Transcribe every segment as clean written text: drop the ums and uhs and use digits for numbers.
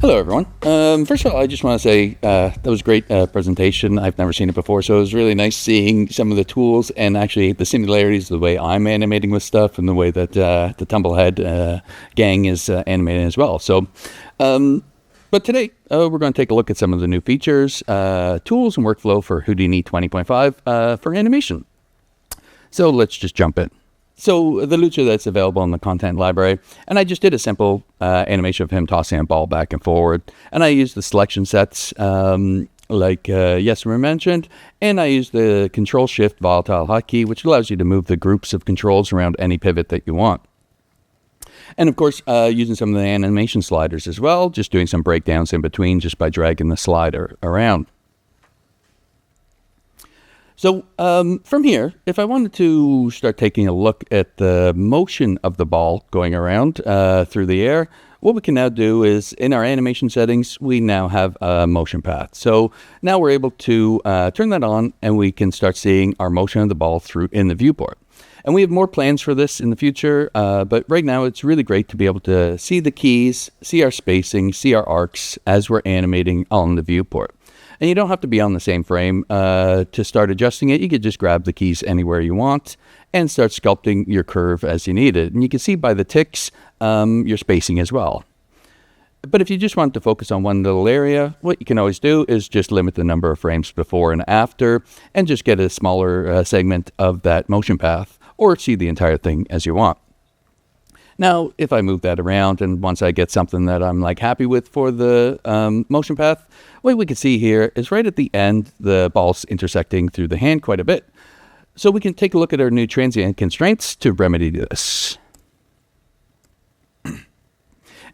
Hello, everyone. First of all, I just want to say that was a great presentation. I've never seen it before, so it was really nice seeing some of the tools and actually the similarities, the way I'm animating with stuff and the way that the Tumblehead gang is animating as well. So, but today we're going to take a look at some of the new features, tools, and workflow for Houdini 20.5 for animation. So let's just jump in. So the Lucha that's available in the content library, and I just did a simple animation of him tossing a ball back and forward, and I used the selection sets like Yesmer mentioned, and I used the Control-Shift volatile hotkey, which allows you to move the groups of controls around any pivot that you want. And of course, using some of the animation sliders as well, just doing some breakdowns in between just by dragging the slider around. So from here, if I wanted to start taking a look at the motion of the ball going around through the air, what we can now do is in our animation settings, we now have a motion path. So now we're able to turn that on and we can start seeing our motion of the ball through in the viewport. And we have more plans for this in the future, but right now it's really great to be able to see the keys, see our spacing, see our arcs as we're animating on the viewport. And you don't have to be on the same frame to start adjusting it. You could just grab the keys anywhere you want and start sculpting your curve as you need it. And you can see by the ticks, your spacing as well. But if you just want to focus on one little area, what you can always do is just limit the number of frames before and after and just get a smaller segment of that motion path or see the entire thing as you want. Now, if I move that around and once I get something that I'm like happy with for the motion path, what we can see here is right at the end, the ball's intersecting through the hand quite a bit. So we can take a look at our new transient constraints to remedy this.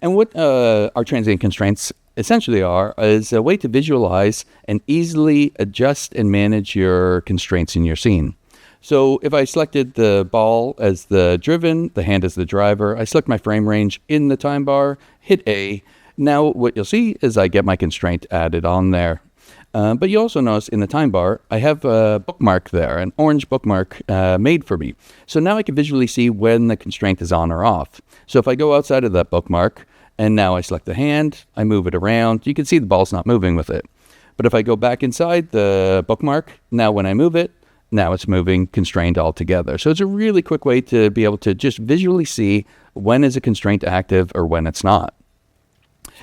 And what our transient constraints essentially are is a way to visualize and easily adjust and manage your constraints in your scene. So if I selected the ball as the driven, the hand as the driver, I select my frame range in the time bar, hit A. Now what you'll see is I get my constraint added on there. But you also notice in the time bar, I have a bookmark there, an orange bookmark made for me. So now I can visually see when the constraint is on or off. So if I go outside of that bookmark, and now I select the hand, I move it around, you can see the ball's not moving with it. But if I go back inside the bookmark, now when I move it, now it's moving constrained altogether. So it's a really quick way to be able to just visually see when is a constraint active or when it's not.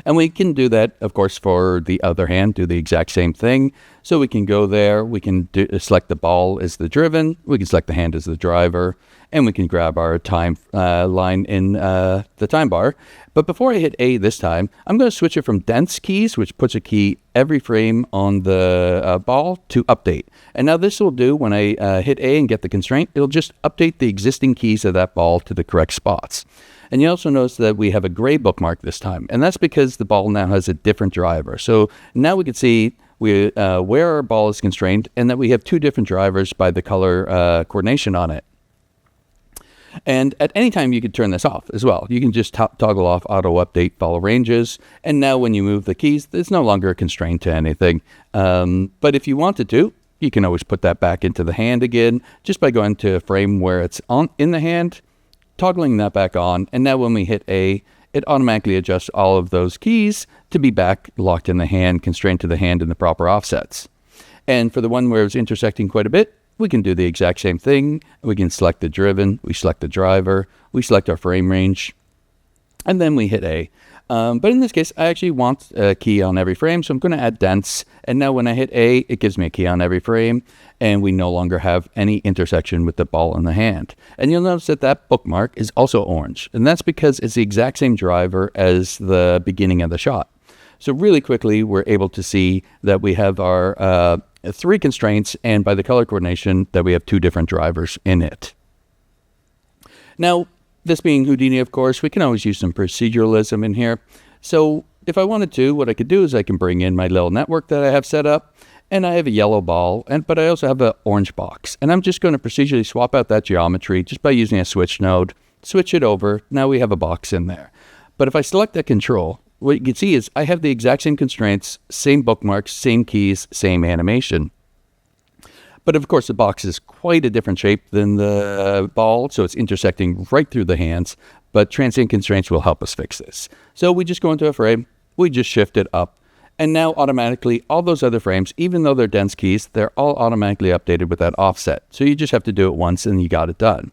And we can do that, of course, for the other hand, do the exact same thing. So we can go there, we can select the ball as the driven, we can select the hand as the driver, and we can grab our time line in the time bar. But before I hit A this time, I'm going to switch it from dense keys, which puts a key every frame on the ball, to update. And now this will do when I hit A and get the constraint, it'll just update the existing keys of that ball to the correct spots. And you also notice that we have a gray bookmark this time, and that's because the ball now has a different driver. So now we can see where our ball is constrained and that we have two different drivers by the color coordination on it. And at any time you can turn this off as well. You can just toggle off auto update follow ranges, and now when you move the keys, there's no longer a constraint to anything. But if you wanted to, you can always put that back into the hand again just by going to a frame where it's in the hand, toggling that back on, and now when we hit A, it automatically adjusts all of those keys to be back locked in the hand, constrained to the hand in the proper offsets. And for the one where it's intersecting quite a bit, we can do the exact same thing. We can select the driven, we select the driver, we select our frame range, and then we hit A. But in this case, I actually want a key on every frame, so I'm going to add dense. And now when I hit A, it gives me a key on every frame, and we no longer have any intersection with the ball in the hand. And you'll notice that that bookmark is also orange, and that's because it's the exact same driver as the beginning of the shot. So really quickly, we're able to see that we have our three constraints, and by the color coordination, that we have two different drivers in it. Now, this being Houdini, of course, we can always use some proceduralism in here. So if I wanted to, what I could do is I can bring in my little network that I have set up, and I have a yellow ball, but I also have an orange box. And I'm just going to procedurally swap out that geometry just by using a switch node, switch it over. Now we have a box in there. But if I select that control, what you can see is I have the exact same constraints, same bookmarks, same keys, same animation. But of course, the box is quite a different shape than the ball, so it's intersecting right through the hands. But transient constraints will help us fix this. So we just go into a frame, we just shift it up. And now automatically all those other frames, even though they're dense keys, they're all automatically updated with that offset. So you just have to do it once and you got it done.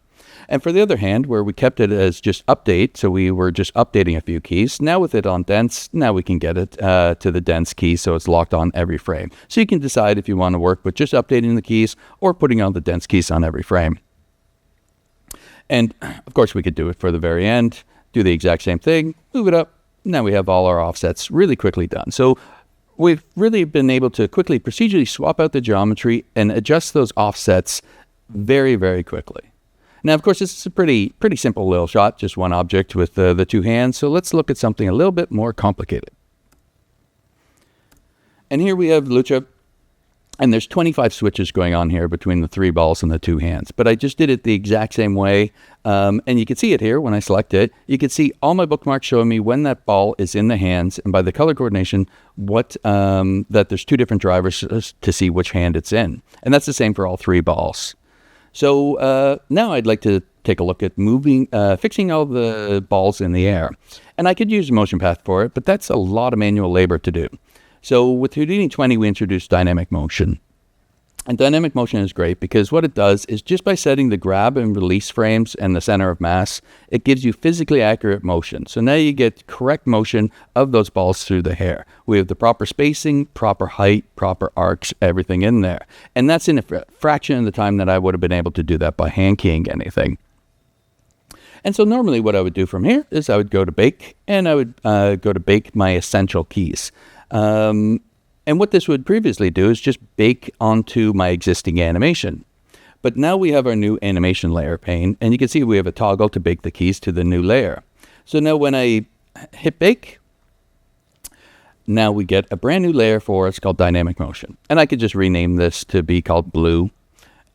And for the other hand, where we kept it as just update, so we were just updating a few keys, now with it on dense, now we can get it to the dense key so it's locked on every frame. So you can decide if you want to work with just updating the keys or putting on the dense keys on every frame. And of course we could do it for the very end, do the exact same thing, move it up. Now we have all our offsets really quickly done. So we've really been able to quickly procedurally swap out the geometry and adjust those offsets very, very quickly. Now, of course, this is a pretty simple little shot, just one object with the two hands. So let's look at something a little bit more complicated. And here we have Lucha, and there's 25 switches going on here between the 3 balls and the 2 hands. But I just did it the exact same way, and you can see it here when I select it. You can see all my bookmarks showing me when that ball is in the hands, and by the color coordination, that there's 2 different drivers to see which hand it's in. And that's the same for all 3 balls. So now I'd like to take a look at fixing all the balls in the air. And I could use a motion path for it, but that's a lot of manual labor to do. So with Houdini 20, we introduced dynamic motion. And dynamic motion is great because what it does is just by setting the grab and release frames and the center of mass, it gives you physically accurate motion. So now you get correct motion of those balls through the hair. We have the proper spacing, proper height, proper arcs, everything in there. And that's in a fraction of the time that I would have been able to do that by hand keying anything. And so normally what I would do from here is I would go to bake, and I would go to bake my essential keys. And what this would previously do is just bake onto my existing animation. But now we have our new animation layer pane, and you can see we have a toggle to bake the keys to the new layer. So now when I hit bake, now we get a brand new layer for us called dynamic motion. And I could just rename this to be called blue.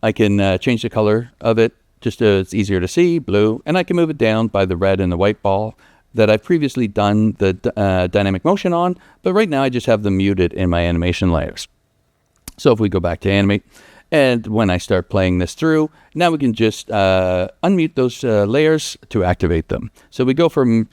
I can change the color of it just so it's easier to see, blue, and I can move it down by the red and the white ball that I've previously done the dynamic motion on, but right now I just have them muted in my animation layers. So if we go back to animate, and when I start playing this through, now we can just unmute those layers to activate them. So we go from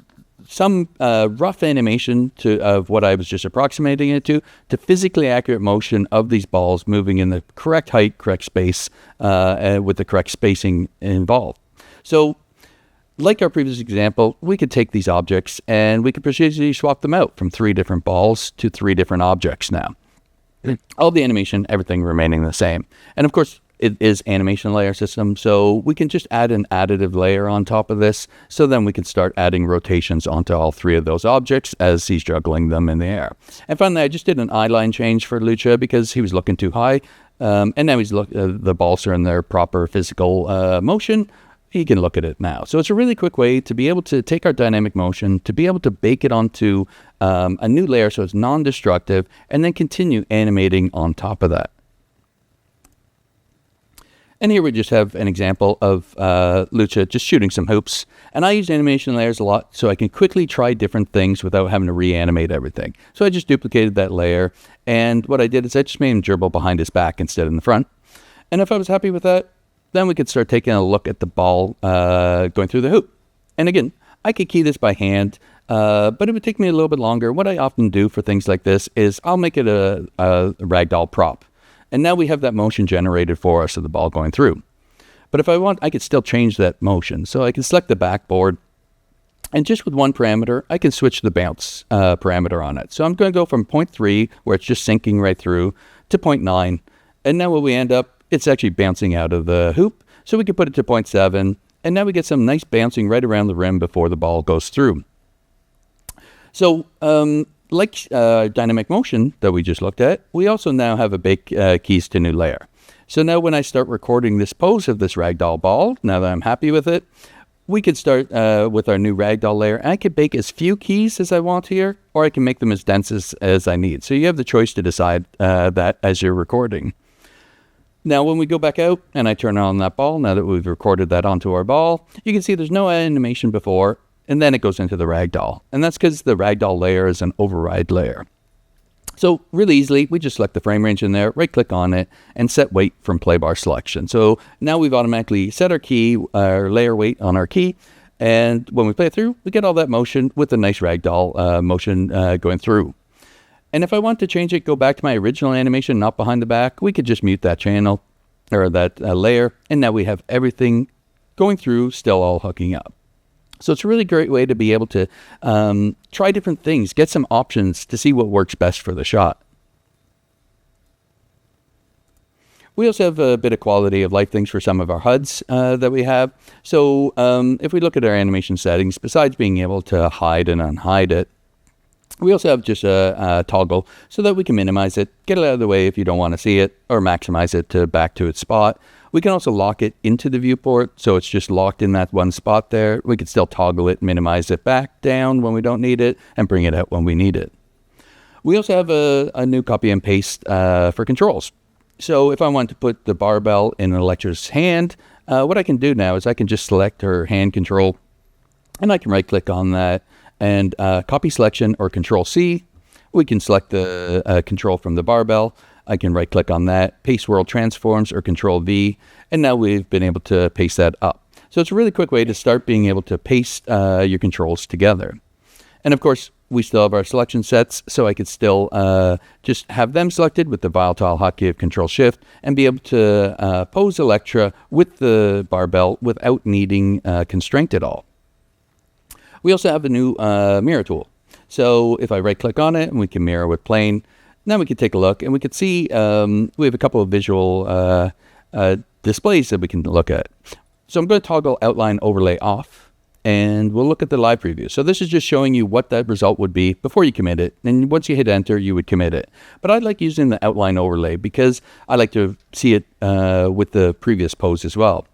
some rough animation of what I was just approximating it to physically accurate motion of these balls moving in the correct height, correct space, with the correct spacing involved. So like our previous example, we could take these objects and we could procedurally swap them out from 3 different balls to 3 different objects now. All the animation, everything remaining the same. And of course, it is animation layer system, so we can just add an additive layer on top of this, so then we can start adding rotations onto all 3 of those objects as he's juggling them in the air. And finally, I just did an eye line change for Lucha because he was looking too high, and now the balls are in their proper physical motion. He can look at it now. So it's a really quick way to be able to take our dynamic motion, to be able to bake it onto a new layer so it's non-destructive, and then continue animating on top of that. And here we just have an example of Lucha just shooting some hoops. And I use animation layers a lot so I can quickly try different things without having to reanimate everything. So I just duplicated that layer. And what I did is I just made him dribble behind his back instead of in the front. And if I was happy with that, then we could start taking a look at the ball going through the hoop. And again, I could key this by hand, but it would take me a little bit longer. What I often do for things like this is I'll make it a Ragdoll prop. And now we have that motion generated for us of the ball going through. But if I want, I could still change that motion. So I can select the backboard, and just with one parameter, I can switch the bounce parameter on it. So I'm going to go from 0.3, where it's just sinking right through, to 0.9. And now when we end up, it's actually bouncing out of the hoop. So we can put it to 0.7, and now we get some nice bouncing right around the rim before the ball goes through. So, like dynamic motion that we just looked at, we also now have a bake keys to new layer. So now when I start recording this pose of this Ragdoll ball, now that I'm happy with it, we could start with our new Ragdoll layer. And I could bake as few keys as I want here, or I can make them as dense as I need. So you have the choice to decide that as you're recording. Now when we go back out and I turn on that ball, now that we've recorded that onto our ball, you can see there's no animation before, and then it goes into the Ragdoll. And that's because the Ragdoll layer is an override layer. So really easily, we just select the frame range in there, right click on it, and set weight from play bar selection. So now we've automatically set our key, our layer weight on our key, And when we play it through, we get all that motion with a nice ragdoll motion going through. And if I want to change it, go back to my original animation, not behind the back, we could just mute that channel or that layer. And now we have everything going through, still all hooking up. So it's a really great way to be able to try different things, get some options to see what works best for the shot. We also have a bit of quality of life things for some of our HUDs that we have. So if we look at our animation settings, besides being able to hide and unhide it, we also have just a toggle so that we can minimize it, get it out of the way if you don't want to see it, or maximize it to back to its spot. We can also lock it into the viewport, so it's just locked in that one spot there. We can still toggle it, minimize it back down when we don't need it, and bring it out when we need it. We also have a new copy and paste for controls. So if I want to put the barbell in Electra's hand, what I can do now is I can just select her hand control, and I can right-click on that, and copy selection or Control-C. We can select the control from the barbell. I can right-click on that, paste world transforms or Control-V, and now we've been able to paste that up. So it's a really quick way to start being able to paste your controls together. And of course, we still have our selection sets, so I could still just have them selected with the volatile hotkey of Control-Shift and be able to pose Electra with the barbell without needing constraint at all. We also have a new mirror tool. So if I right-click on it, and we can mirror with plane, now we can take a look, and we can see we have a couple of visual displays that we can look at. So I'm going to toggle outline overlay off, and we'll look at the live preview. So this is just showing you what that result would be before you commit it. And once you hit enter, you would commit it. But I like using the outline overlay because I like to see it with the previous pose as well.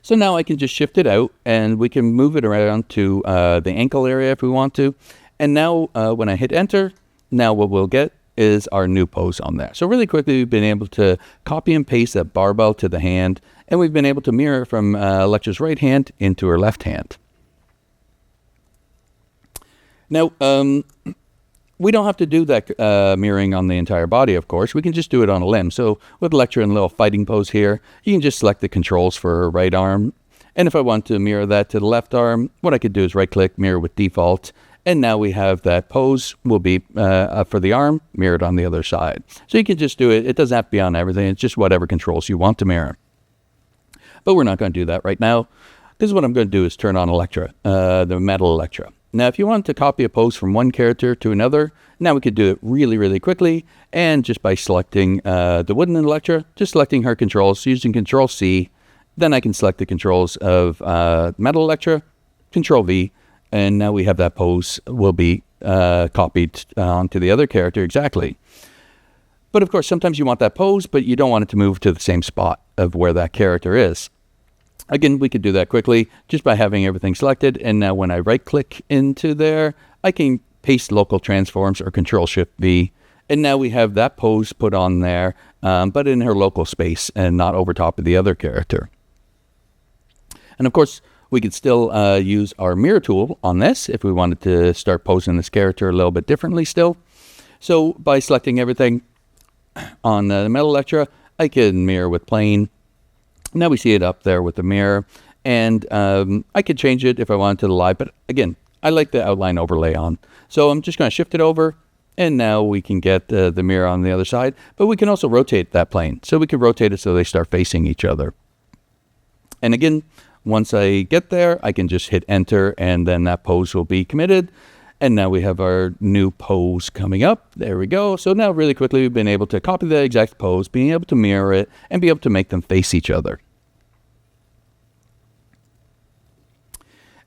So now I can just shift it out, and we can move it around to the ankle area if we want to. And now when I hit enter, now what we'll get is our new pose on there. So really quickly, we've been able to copy and paste that barbell to the hand, and we've been able to mirror from Electra's right hand into her left hand. Now, we don't have to do that mirroring on the entire body, of course. We can just do it on a limb. So with Electra in a little fighting pose here, you can just select the controls for her right arm. And if I want to mirror that to the left arm, what I could do is right-click, mirror with default. And now we have that pose will be for the arm mirrored on the other side. So you can just do it. It doesn't have to be on everything. It's just whatever controls you want to mirror. But we're not going to do that right now. Because what I'm going to do is turn on Electra, the metal Electra. Now, if you want to copy a pose from one character to another, now we could do it really, really quickly. And just by selecting the wooden Electra, just selecting her controls, using Control-C, then I can select the controls of metal Electra, Control-V, and now we have that pose will be copied onto the other character exactly. But of course, sometimes you want that pose, but you don't want it to move to the same spot of where that character is. Again, we could do that quickly just by having everything selected. And now when I right-click into there, I can paste local transforms or Control-Shift-V. And now we have that pose put on there, but in her local space and not over top of the other character. And of course, we could still use our mirror tool on this if we wanted to start posing this character a little bit differently still. So by selecting everything on the metal Electra, I can mirror with plane. Now we see it up there with the mirror. And I could change it if I wanted to the live. But again, I like the outline overlay on. So I'm just going to shift it over. And now we can get the mirror on the other side. But we can also rotate that plane. So we can rotate it so they start facing each other. And again, once I get there, I can just hit enter, and then that pose will be committed. And now we have our new pose coming up. There we go. So now really quickly, we've been able to copy the exact pose, being able to mirror it, and be able to make them face each other.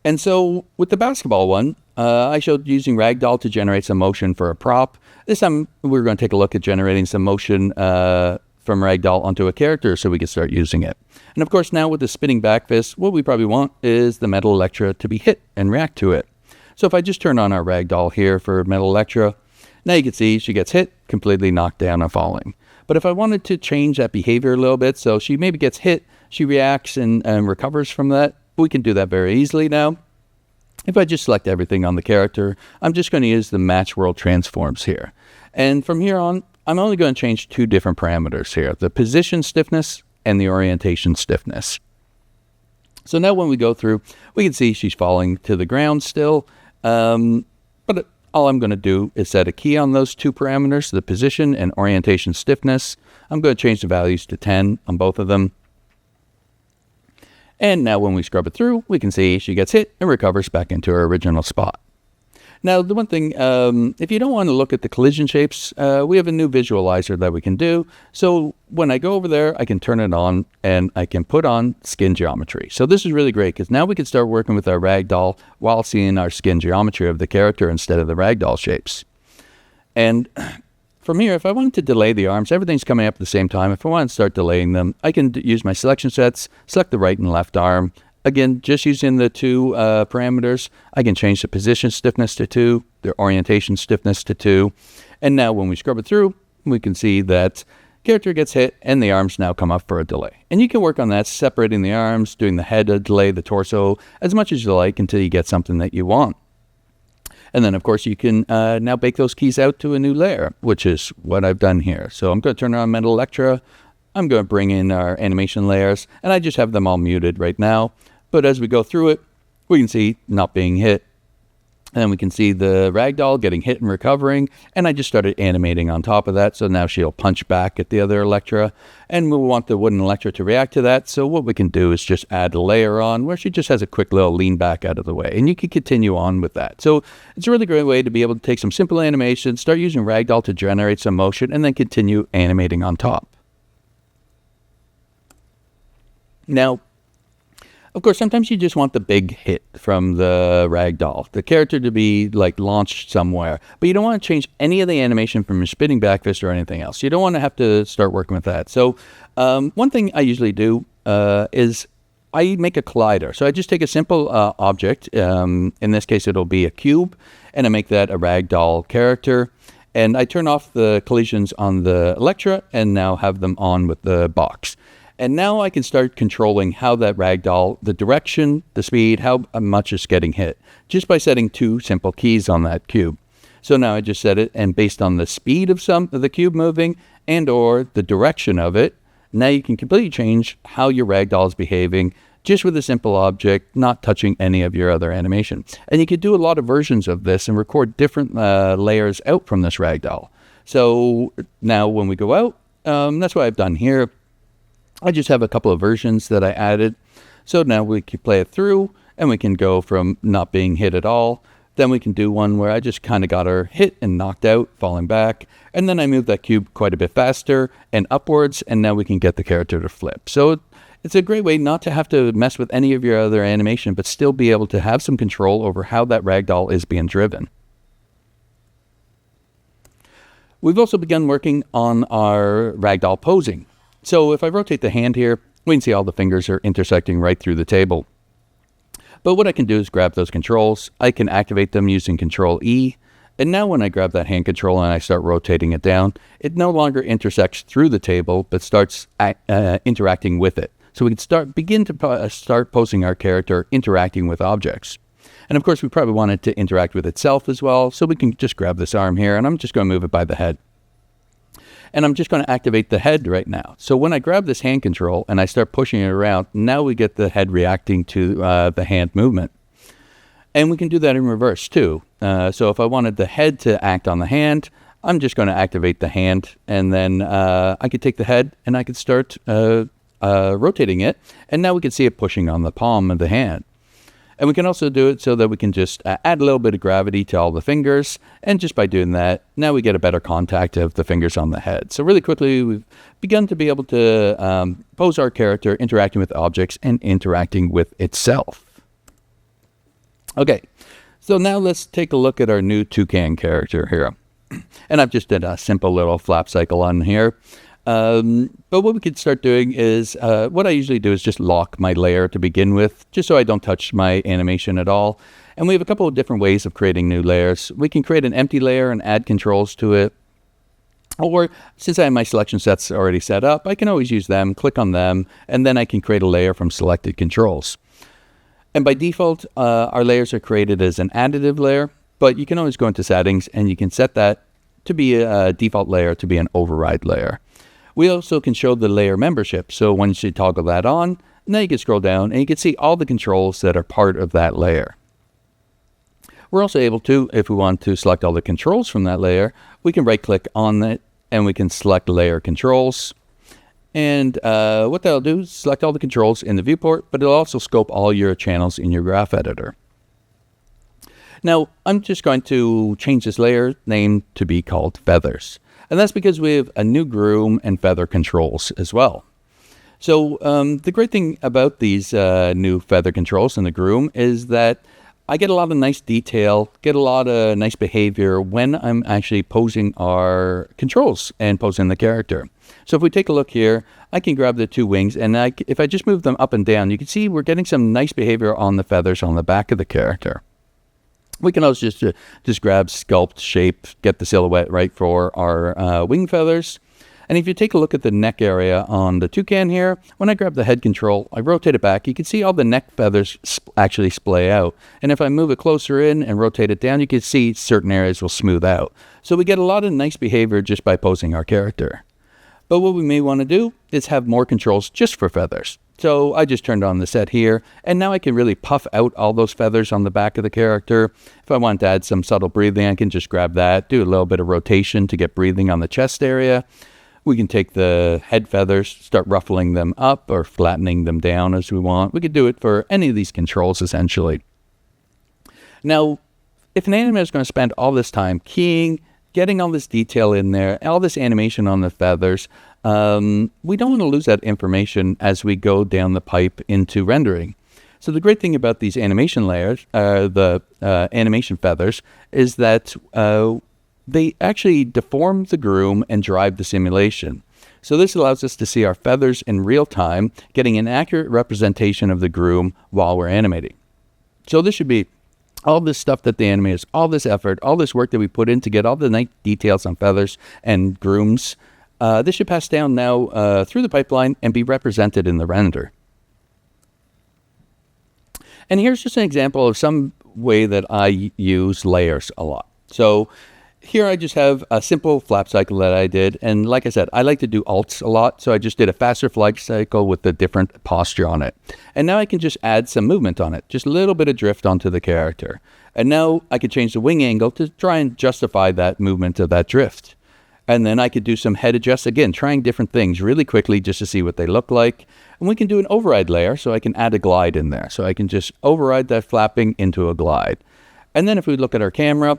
And so with the basketball one, I showed using Ragdoll to generate some motion for a prop. This time, we're going to take a look at generating some motion from Ragdoll onto a character so we can start using it. And of course, now with the spinning back fist, what we probably want is the metal Electra to be hit and react to it. So if I just turn on our Ragdoll here for metal Electra, now you can see she gets hit, completely knocked down and falling. But if I wanted to change that behavior a little bit, so she maybe gets hit, she reacts and recovers from that, we can do that very easily now. If I just select everything on the character, I'm just going to use the match world transforms here. And from here on, I'm only going to change two different parameters here, the position stiffness and the orientation stiffness. So now when we go through, we can see she's falling to the ground still. But all I'm going to do is set a key on those two parameters, the position and orientation stiffness. I'm going to change the values to 10 on both of them. And now when we scrub it through, we can see she gets hit and recovers back into her original spot. Now, the one thing, if you don't want to look at the collision shapes, we have a new visualizer that we can do. So when I go over there, I can turn it on and I can put on skin geometry. So this is really great because now we can start working with our ragdoll while seeing our skin geometry of the character instead of the ragdoll shapes. And from here, if I wanted to delay the arms, everything's coming up at the same time. If I want to start delaying them, I can use my selection sets, select the right and left arm. Again, just using the two parameters, I can change the position stiffness to 2, the orientation stiffness to 2. And now when we scrub it through, we can see that character gets hit and the arms now come up for a delay. And you can work on that, separating the arms, doing the head a delay, the torso, as much as you like until you get something that you want. And then, of course, you can now bake those keys out to a new layer, which is what I've done here. So I'm going to turn on Metal Electra. I'm going to bring in our animation layers, and I just have them all muted right now. But as we go through it, we can see not being hit. And then we can see the ragdoll getting hit and recovering. And I just started animating on top of that. So now she'll punch back at the other Electra. And we want the wooden Electra to react to that. So what we can do is just add a layer on where she just has a quick little lean back out of the way. And you can continue on with that. So it's a really great way to be able to take some simple animation, start using ragdoll to generate some motion, and then continue animating on top. Now, of course, sometimes you just want the big hit from the ragdoll, the character to be like launched somewhere, but you don't want to change any of the animation from your spinning back fist or anything else. You don't want to have to start working with that. So one thing I usually do is I make a collider. So I just take a simple object, in this case it'll be a cube, and I make that a ragdoll character, and I turn off the collisions on the Electra and now have them on with the box. And now I can start controlling how that ragdoll, the direction, the speed, how much it's getting hit, just by setting two simple keys on that cube. So now I just set it, and based on the speed of the cube moving and or the direction of it, now you can completely change how your ragdoll is behaving just with a simple object, not touching any of your other animation. And you could do a lot of versions of this and record different layers out from this ragdoll. So now when we go out, that's what I've done here. I just have a couple of versions that I added. So now we can play it through and we can go from not being hit at all. Then we can do one where I just kind of got her hit and knocked out, falling back. And then I move that cube quite a bit faster and upwards. And now we can get the character to flip. So it's a great way not to have to mess with any of your other animation, but still be able to have some control over how that ragdoll is being driven. We've also begun working on our ragdoll posing. So if I rotate the hand here, we can see all the fingers are intersecting right through the table. But what I can do is grab those controls. I can activate them using Control E. And now when I grab that hand control and I start rotating it down, it no longer intersects through the table, but starts interacting with it. So we can begin to start posing our character interacting with objects. And of course, we probably want it to interact with itself as well. So we can just grab this arm here, and I'm just going to move it by the head. And I'm just going to activate the head right now. So when I grab this hand control and I start pushing it around, now we get the head reacting to the hand movement. And we can do that in reverse too. So if I wanted the head to act on the hand, I'm just going to activate the hand, and then I could take the head and I could start rotating it. And now we can see it pushing on the palm of the hand. And we can also do it so that we can just add a little bit of gravity to all the fingers. And just by doing that, now we get a better contact of the fingers on the head. So really quickly, we've begun to be able to pose our character interacting with objects and interacting with itself. Okay, so now let's take a look at our new toucan character here. And I've just did a simple little flap cycle on here. But what we could start doing is, what I usually do is just lock my layer to begin with, just so I don't touch my animation at all. And we have a couple of different ways of creating new layers. We can create an empty layer and add controls to it. Or since I have my selection sets already set up, I can always use them, click on them, and then I can create a layer from selected controls. And by default, our layers are created as an additive layer, but you can always go into settings and you can set that to be a default layer to be an override layer. We also can show the layer membership. So once you toggle that on, Now you can scroll down and you can see all the controls that are part of that layer. We're also able to, if we want to select all the controls from that layer, we can right-click on it and we can select Layer Controls. And what that'll do is select all the controls in the viewport, but it'll also scope all your channels in your graph editor. Now, I'm just going to change this layer name to be called Feathers. And that's because we have a new groom and feather controls as well. So the great thing about these new feather controls in the groom is that I get a lot of nice detail, get a lot of nice behavior when I'm actually posing our controls and posing the character. So if we take a look here, I can grab the two wings, and if I just move them up and down, you can see we're getting some nice behavior on the feathers on the back of the character. We can also just grab sculpt, shape, get the silhouette right for our wing feathers. And if you take a look at the neck area on the toucan here, when I grab the head control, I rotate it back, you can see all the neck feathers actually splay out. And if I move it closer in and rotate it down, you can see certain areas will smooth out. So we get a lot of nice behavior just by posing our character. But what we may want to do is have more controls just for feathers. So I just turned on the set here, and now I can really puff out all those feathers on the back of the character. If I want to add some subtle breathing, I can just grab that, do a little bit of rotation to get breathing on the chest area. We can take the head feathers, start ruffling them up or flattening them down as we want. We could do it for any of these controls, essentially. Now, if an animator is going to spend all this time keying, getting all this detail in there, all this animation on the feathers, we don't want to lose that information as we go down the pipe into rendering. So the great thing about these animation layers, the animation feathers, is that they actually deform the groom and drive the simulation. So this allows us to see our feathers in real time, getting an accurate representation of the groom while we're animating. So this should be all this stuff that the animators, all this effort, all this work that we put in to get all the nice details on feathers and grooms. This should pass down now through the pipeline and be represented in the render. And here's just an example of some way that I use layers a lot. So here I just have a simple flap cycle that I did. And like I said, I like to do alts a lot. So I just did a faster flap cycle with a different posture on it. And now I can just add some movement on it, just a little bit of drift onto the character. And now I could change the wing angle to try and justify that movement of that drift. And then I could do some head adjusts, again, trying different things really quickly just to see what they look like. And we can do an override layer, so I can add a glide in there. So I can just override that flapping into a glide. And then if we look at our camera,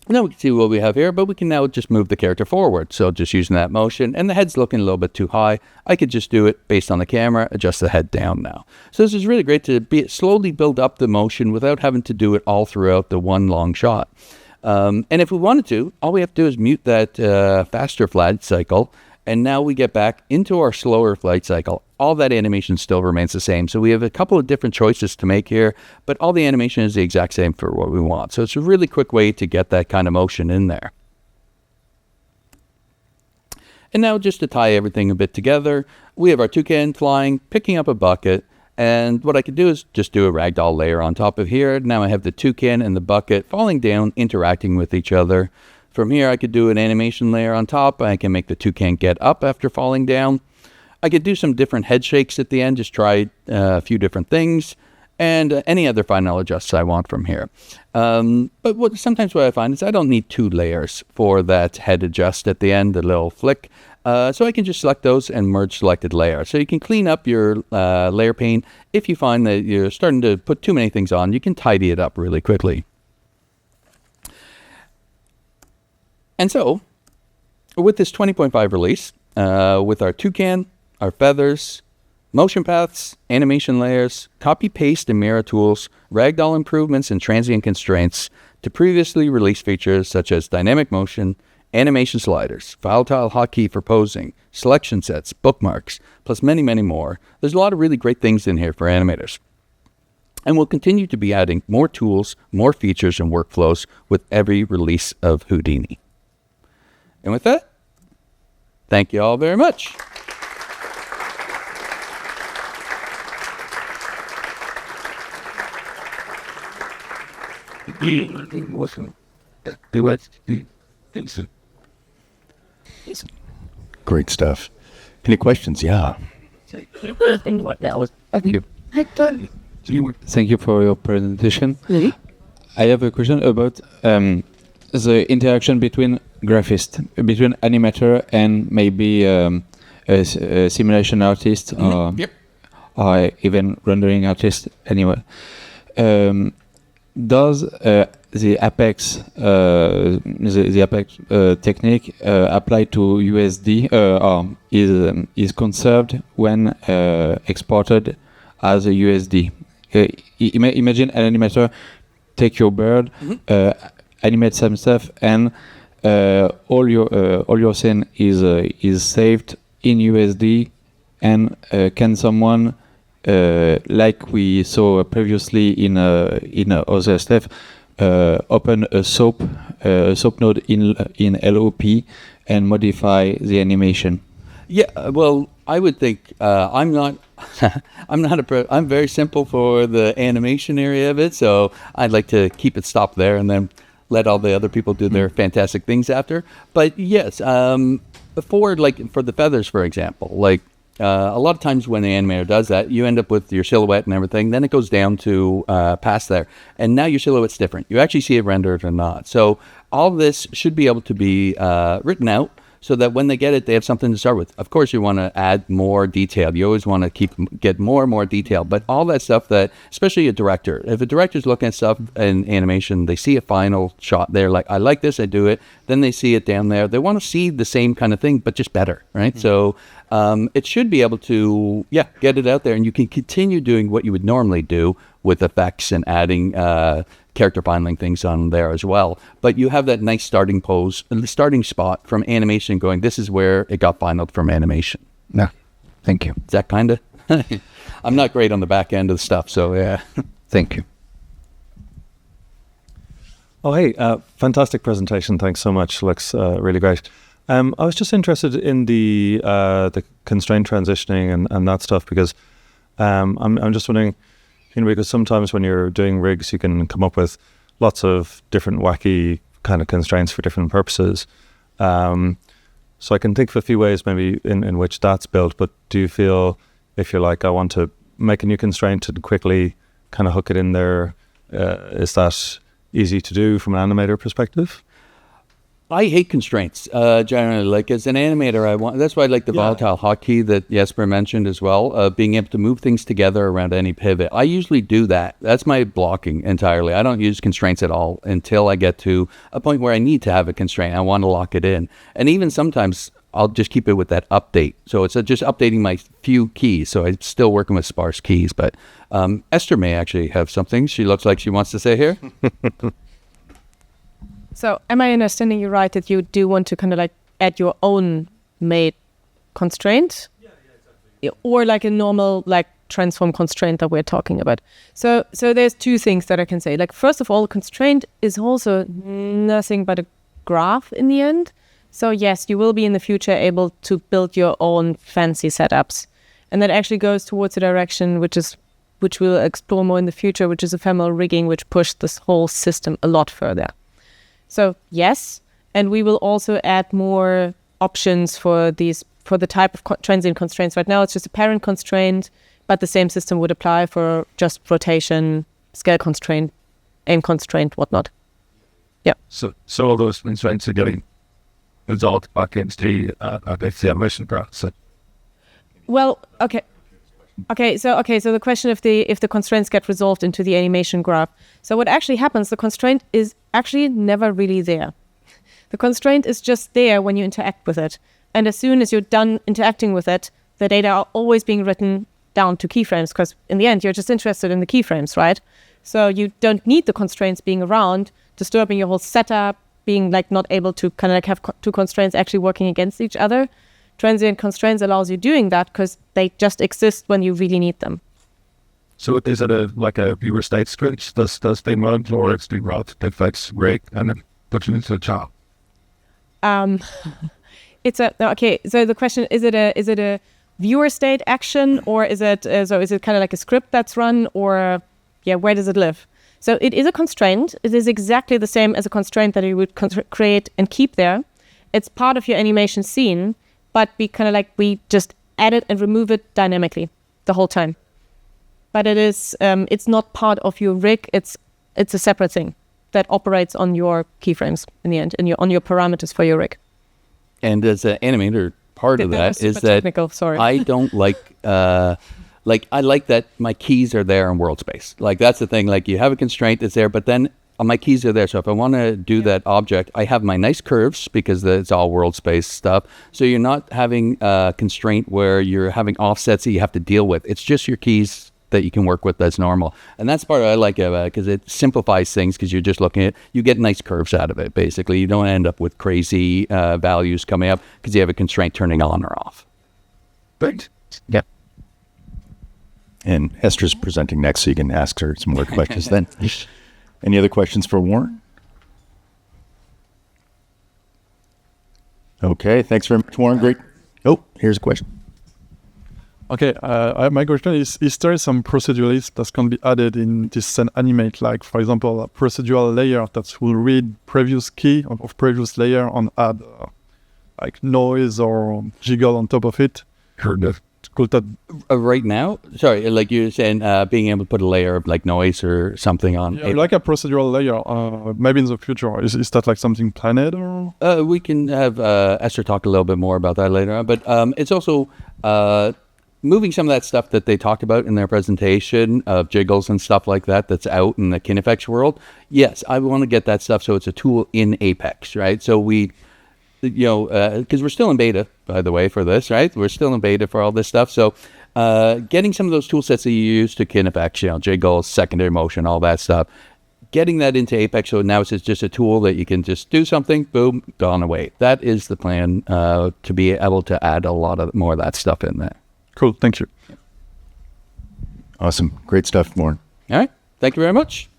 now we can see what we have here, but we can now just move the character forward. So just using that motion, and the head's looking a little bit too high, I could just do it based on the camera, adjust the head down now. So this is really great to slowly build up the motion without having to do it all throughout the one long shot. And if we wanted to, all we have to do is mute that faster flight cycle, and now we get back into our slower flight cycle. All that animation still remains the same. So we have a couple of different choices to make here, but all the animation is the exact same for what we want. So it's a really quick way to get that kind of motion in there. And now just to tie everything a bit together, we have our toucan flying, picking up a bucket. And what I could do is just do a ragdoll layer on top of here. Now I have the toucan and the bucket falling down, interacting with each other. From here, I could do an animation layer on top. I can make the toucan get up after falling down. I could do some different head shakes at the end, just try a few different things, and any other final adjusts I want from here. But sometimes what I find is I don't need two layers for that head adjust at the end, the little flick. So I can just select those and merge selected layer. So you can clean up your layer pane. If you find that you're starting to put too many things on, you can tidy it up really quickly. And so, with this 20.5 release, with our toucan, our feathers, motion paths, animation layers, copy, paste, and mirror tools, ragdoll improvements, and transient constraints to previously released features such as dynamic motion, animation sliders, volatile hotkey for posing, selection sets, bookmarks, plus many, many more. There's a lot of really great things in here for animators. And we'll continue to be adding more tools, more features, and workflows with every release of Houdini. And with that, thank you all very much. Great stuff. Any questions? Yeah. Thank you for your presentation. I have a question about the interaction between graphists, between animator and maybe a simulation artist or even rendering artist. Anyway, does the Apex technique apply to USD or is conserved when exported as a USD? Imagine an animator take your bird, animate some stuff, and all your scene is saved in USD. And can someone, like we saw previously in other stuff, open a soap node in LOP and modify the animation? Yeah, well, I would think I'm not I'm very simple for the animation area of it, so I'd like to keep it stopped there and then let all the other people do their fantastic things after. But yes, for the feathers, for example, a lot of times when the animator does that, you end up with your silhouette and everything. Then it goes down to past there, and now your silhouette's different. You actually see it rendered or not. So all this should be able to be written out, so that when they get it, they have something to start with. Of course, you want to add more detail. You always want to get more and more detail. But all that stuff that, especially a director, if a director's looking at stuff in animation, they see a final shot there, like, I like this, I do it. Then they see it down there. They want to see the same kind of thing, but just better, right? So it should be able to, get it out there. And you can continue doing what you would normally do with effects and adding character filing things on there as well. But you have that nice starting spot from animation going, this is where it got finalized from animation. No, thank you. Is that kind of? I'm not great on the back end of the stuff, so yeah. Thank you. Oh, hey, fantastic presentation. Thanks so much. Looks really great. I was just interested in the constraint transitioning and that stuff, because I'm just wondering, because sometimes when you're doing rigs, you can come up with lots of different wacky kind of constraints for different purposes. So I can think of a few ways maybe in which that's built, but do you feel, if you're like, I want to make a new constraint and quickly kind of hook it in there, is that easy to do from an animator perspective? I hate constraints, generally. Like, as an animator, that's why I like the volatile hotkey that Jesper mentioned as well, being able to move things together around any pivot. I usually do that. That's my blocking entirely. I don't use constraints at all until I get to a point where I need to have a constraint. I want to lock it in. And even sometimes I'll just keep it with that update. So it's just updating my few keys. So I'm still working with sparse keys. But Esther may actually have something she looks like she wants to say here. So am I understanding you right that you do want to kind of like add your own made constraint? Yeah, exactly. Or like a normal like transform constraint that we're talking about. So there's two things that I can say. Like, first of all, constraint is also nothing but a graph in the end. So yes, you will be in the future able to build your own fancy setups. And that actually goes towards a direction which we'll explore more in the future, which is ephemeral rigging, which pushed this whole system a lot further. So yes, and we will also add more options for the type of transient constraints. Right now it's just a parent constraint, but the same system would apply for just rotation, scale constraint, aim constraint, whatnot. Yeah. So all those constraints are getting resolved back into the animation process. Well, okay. So the question if the constraints get resolved into the animation graph. So what actually happens, the constraint is actually never really there. The constraint is just there when you interact with it. And as soon as you're done interacting with it, the data are always being written down to keyframes, because in the end, you're just interested in the keyframes, right? So you don't need the constraints being around, disturbing your whole setup, being like not able to kind of like have two constraints actually working against each other. Transient constraints allows you doing that because they just exist when you really need them. So is it a viewer state script that's being run, or it's being run that affects rig and then puts it into a job? So the question, is it a viewer state action, or is it kind of like a script that's run, or where does it live? So it is a constraint. It is exactly the same as a constraint that you would create and keep there. It's part of your animation scene, but we just add it and remove it dynamically the whole time. But it is it's not part of your rig. It's a separate thing that operates on your keyframes in the end, and on your parameters for your rig. And as an animator, part of That that was is super that technical, sorry. I don't like I like that my keys are there in world space. Like that's the thing. Like you have a constraint that's there, but then my keys are there. So if I want to do that object, I have my nice curves because it's all world space stuff. So you're not having a constraint where you're having offsets that you have to deal with. It's just your keys that you can work with that's normal. And that's part I like about it because it simplifies things because you're just looking at, you get nice curves out of it, basically. You don't end up with crazy values coming up because you have a constraint turning on or off. Thanks. Yeah. And Esther's presenting next, so you can ask her some more questions then. Any other questions for Warren? Okay, thanks very much, Warren. Great. Oh, here's a question. Okay, my question is there some proceduralists that can be added in this scene animate, like, for example, a procedural layer that will read previous key of previous layer and add like noise or jiggle on top of it? Heard of. Could that Right now, sorry, like you're saying, being able to put a layer of like noise or something on. like a procedural layer, maybe in the future, is that like something planned or? We can have Esther talk a little bit more about that later on, but it's also moving some of that stuff that they talked about in their presentation of jiggles and stuff like that that's out in the KineFX world. Yes, I want to get that stuff so it's a tool in Apex, right? So we, because we're still in beta, by the way, for this, right? We're still in beta for all this stuff. So getting some of those tool sets that you use to KineFX, jiggles, secondary motion, all that stuff, getting that into Apex so now it's just a tool that you can just do something, boom, gone away. That is the plan to be able to add a lot of more of that stuff in there. Cool, thank you. Awesome. Great stuff, Warren. All right. Thank you very much.